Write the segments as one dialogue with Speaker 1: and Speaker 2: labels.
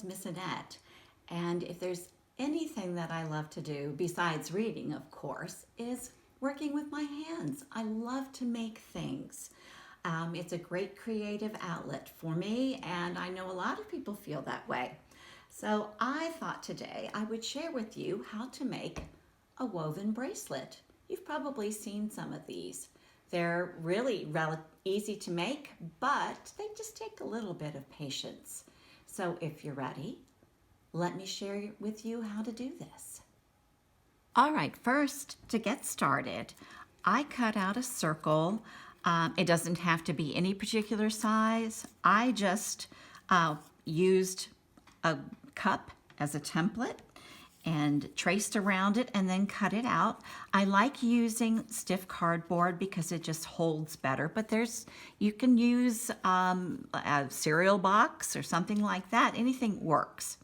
Speaker 1: is Miss Annette, and if there's anything that I love to do, besides reading, of course, is working with my hands. I love to make things. It's a great creative outlet for me, and I know a lot of people feel that way. So I thought today I would share with you how to make a woven bracelet. You've probably seen some of these. They're really easy to make, but they just take a little bit of patience. So if you're ready, let me share with you how to do this. All right, first, to get started, I cut out a circle. It doesn't have to be any particular size. I just used a cup as a template and traced around it and then cut it out. I like using stiff cardboard because it just holds better, but you can use a cereal box or something like that. Anything works.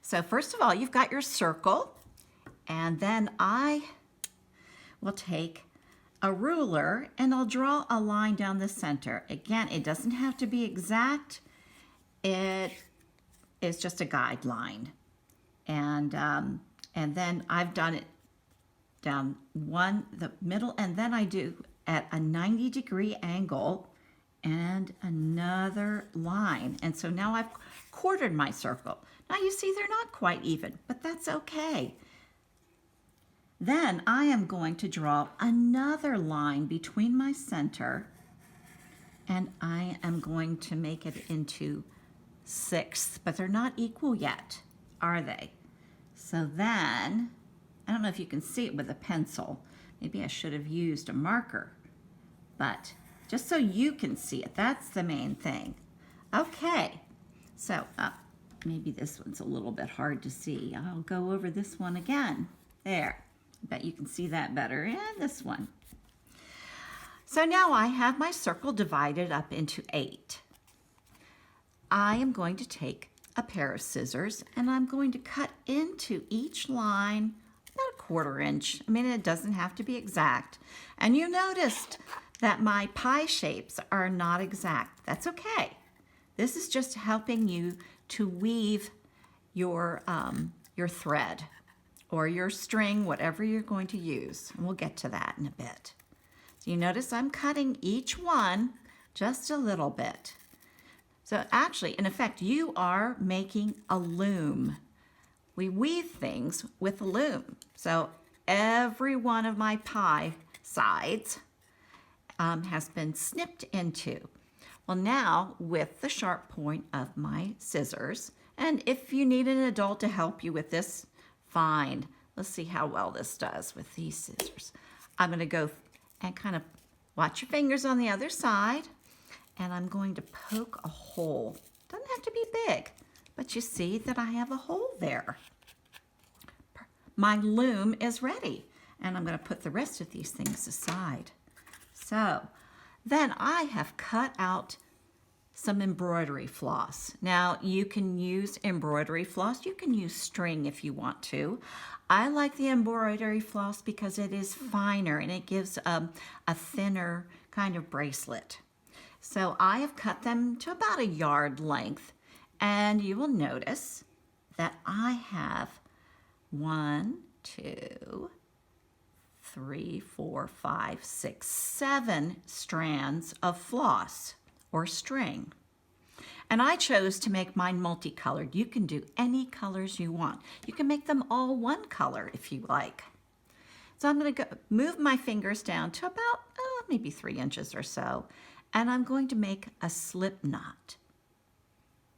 Speaker 1: So first of all, you've got your circle, and then I will take a ruler and I'll draw a line down the center. Again, it doesn't have to be exact. It is just a guideline. And then I've done it down the middle, and then I do at a 90-degree angle and another line. And so now I've quartered my circle. Now you see they're not quite even, but that's okay. Then I am going to draw another line between my center, and I am going to make it into sixths, but they're not equal yet, are they? So then, I don't know if you can see it with a pencil. Maybe I should have used a marker, but just so you can see it, that's the main thing. Okay, so maybe this one's a little bit hard to see. I'll go over this one again. There, I bet you can see that better, and this one. So now I have my circle divided up into 8. I am going to take a pair of scissors and I'm going to cut into each line about 1/4 inch. I mean, it doesn't have to be exact. And you noticed that my pie shapes are not exact. That's okay. This is just helping you to weave your thread or your string, whatever you're going to use. And we'll get to that in a bit. So you notice I'm cutting each one just a little bit. So actually, in effect, you are making a loom. We weave things with a loom. So every one of my pie sides has been snipped into. Well, now with the sharp point of my scissors, and if you need an adult to help you with this, fine. Let's see how well this does with these scissors. I'm going to go and kind of watch your fingers on the other side. And I'm going to poke a hole. Doesn't have to be big, but you see that I have a hole there. My loom is ready, and I'm going to put the rest of these things aside. So then I have cut out some embroidery floss. Now you can use embroidery floss. You can use string if you want to. I like the embroidery floss because it is finer and it gives a thinner kind of bracelet. So I have cut them to about 1 yard length, and you will notice that I have 1, 2, 3, 4, 5, 6, 7 strands of floss or string. And I chose to make mine multicolored. You can do any colors you want. You can make them all one color if you like. So I'm going to move my fingers down to about maybe 3 inches or so. And I'm going to make a slip knot.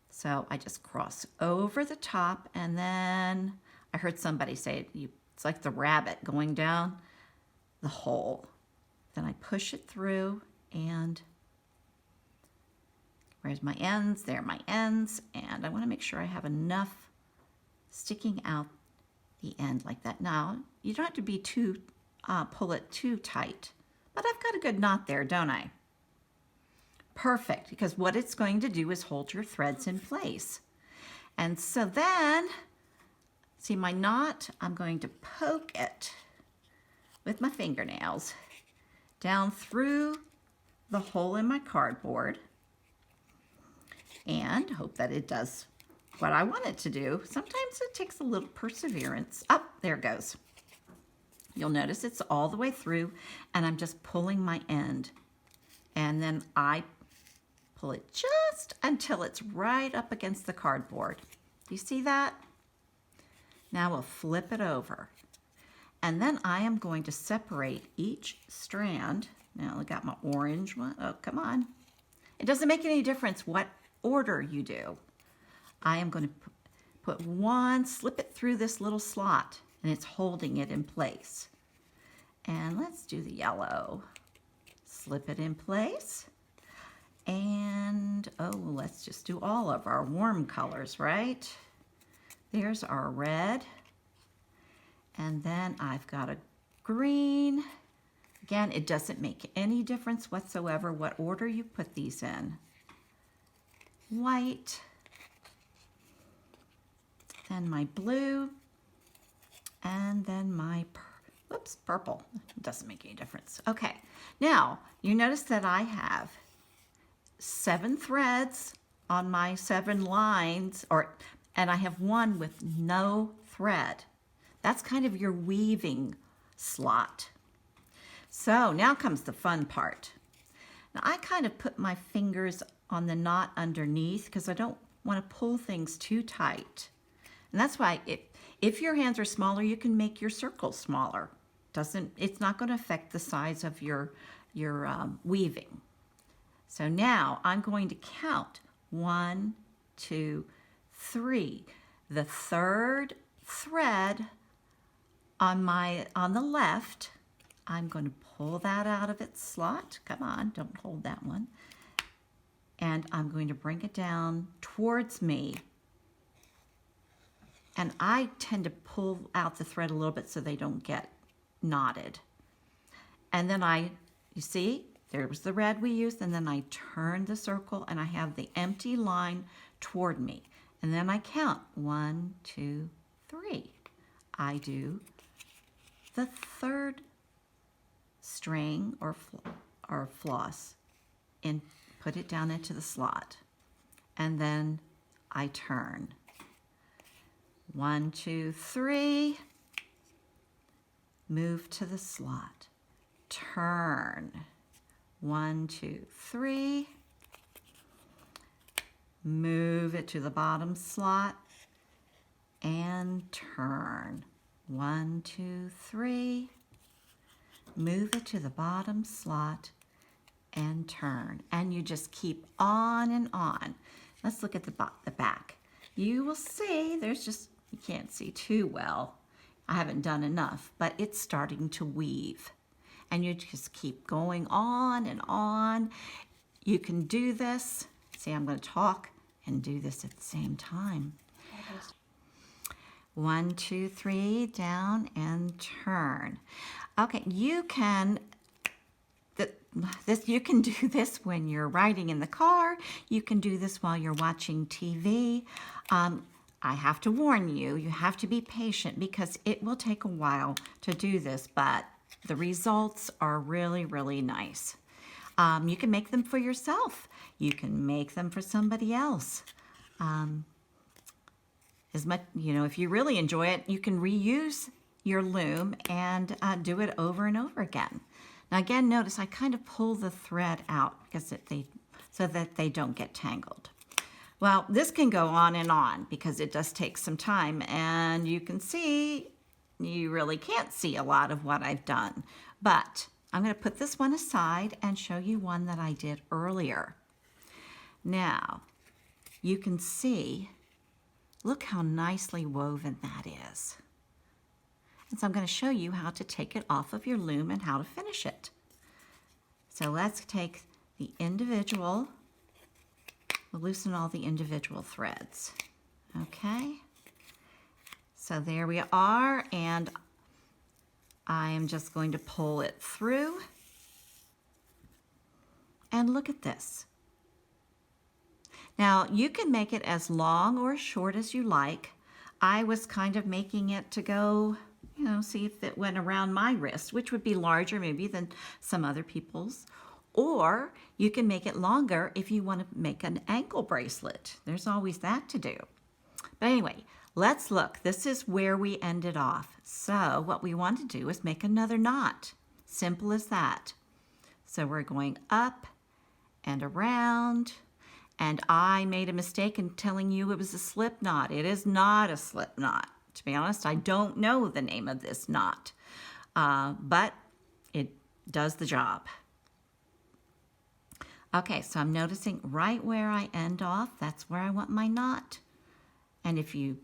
Speaker 1: So I just cross over the top, and then I heard somebody say it's like the rabbit going down the hole. Then I push it through, and where's my ends? There are my ends, and I want to make sure I have enough sticking out the end like that. Now, you don't have to be pull it too tight, but I've got a good knot there, don't I? Perfect, because what it's going to do is hold your threads in place. And so then, see my knot? I'm going to poke it with my fingernails down through the hole in my cardboard and hope that it does what I want it to do. Sometimes it takes a little perseverance. Oh, there it goes. You'll notice it's all the way through, and I'm just pulling my end. And then I pull it just until it's right up against the cardboard. Do you see that? Now we'll flip it over. And then I am going to separate each strand. Now I got my orange one. Oh, come on. It doesn't make any difference what order you do. I am going to put one, slip it through this little slot, and it's holding it in place. And let's do the yellow. Slip it in place. And, oh, let's just do all of our warm colors, right? There's our red. And then I've got a green. Again, it doesn't make any difference whatsoever what order you put these in. White. Then my blue. And then my purple. It doesn't make any difference. Okay, now you notice that I have 7 threads on my 7 lines, and I have one with no thread. That's kind of your weaving slot. So now comes the fun part. Now I kind of put my fingers on the knot underneath because I don't want to pull things too tight. And that's why if your hands are smaller, you can make your circles smaller. It's not going to affect the size of your weaving. So now I'm going to count 1, 2, 3. The third thread on the left, I'm going to pull that out of its slot. Come on, don't hold that one. And I'm going to bring it down towards me. And I tend to pull out the thread a little bit so they don't get knotted. And then you see, there was the red we used, and then I turn the circle and I have the empty line toward me. And then I count 1, 2, 3. I do the third string or floss and put it down into the slot. And then I turn. 1, 2, 3. Move to the slot. Turn. 1, 2, 3. Move it to the bottom slot and turn. 1, 2, 3. Move it to the bottom slot and turn. And you just keep on and on. Let's look at the back. You will see you can't see too well. I haven't done enough, but it's starting to weave. And you just keep going on and on. You can do this. See, I'm going to talk and do this at the same time. 1, 2, 3, down and turn. Okay, you can do this when you're riding in the car. You can do this while you're watching TV. I have to warn you, you have to be patient because it will take a while to do this, but the results are really, really nice. You can make them for yourself. You can make them for somebody else. If you really enjoy it, you can reuse your loom and do it over and over again. Now again, notice I kind of pull the thread out so that they don't get tangled. Well, this can go on and on because it does take some time, and you can see, you really can't see a lot of what I've done. But I'm going to put this one aside and show you one that I did earlier. Now, you can see, look how nicely woven that is. And so I'm going to show you how to take it off of your loom and how to finish it. So let's take the individual, we'll loosen all the individual threads. Okay, so there we are, and I am just going to pull it through. And look at this. Now, you can make it as long or as short as you like. I was kind of making it to go, see if it went around my wrist, which would be larger maybe than some other people's. Or you can make it longer if you want to make an ankle bracelet. There's always that to do. But anyway, let's look. This is where we ended off. So what we want to do is make another knot. Simple as that. So we're going up and around. And I made a mistake in telling you it was a slip knot. It is not a slip knot. To be honest, I don't know the name of this knot, but it does the job. Okay, so I'm noticing right where I end off, that's where I want my knot. And if you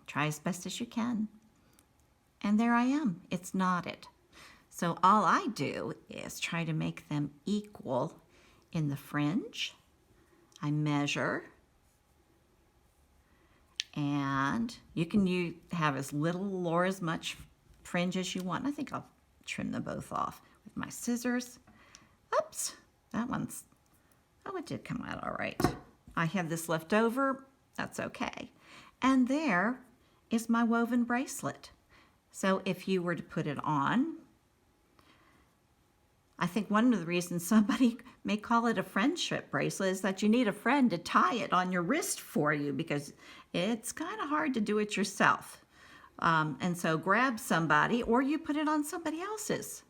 Speaker 1: try as best as you can. And there I am, it's knotted. So all I do is try to make them equal in the fringe. I measure, and you can have as little or as much fringe as you want. I think I'll trim them both off with my scissors. Oops, it did come out all right. I have this left over, that's okay. And there is my woven bracelet. So if you were to put it on, I think one of the reasons somebody may call it a friendship bracelet is that you need a friend to tie it on your wrist for you, because it's kind of hard to do it yourself. And so grab somebody, or you put it on somebody else's.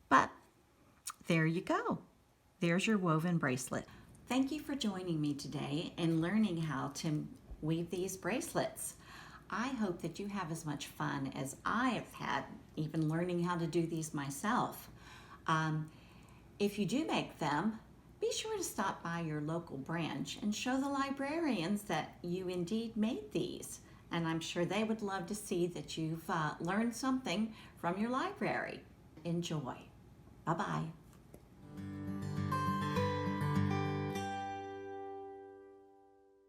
Speaker 1: But there you go. There's your woven bracelet. Thank you for joining me today and learning how to weave these bracelets. I hope that you have as much fun as I have had even learning how to do these myself. If you do make them, be sure to stop by your local branch and show the librarians that you indeed made these. And I'm sure they would love to see that you've learned something from your library. Enjoy. Bye-bye.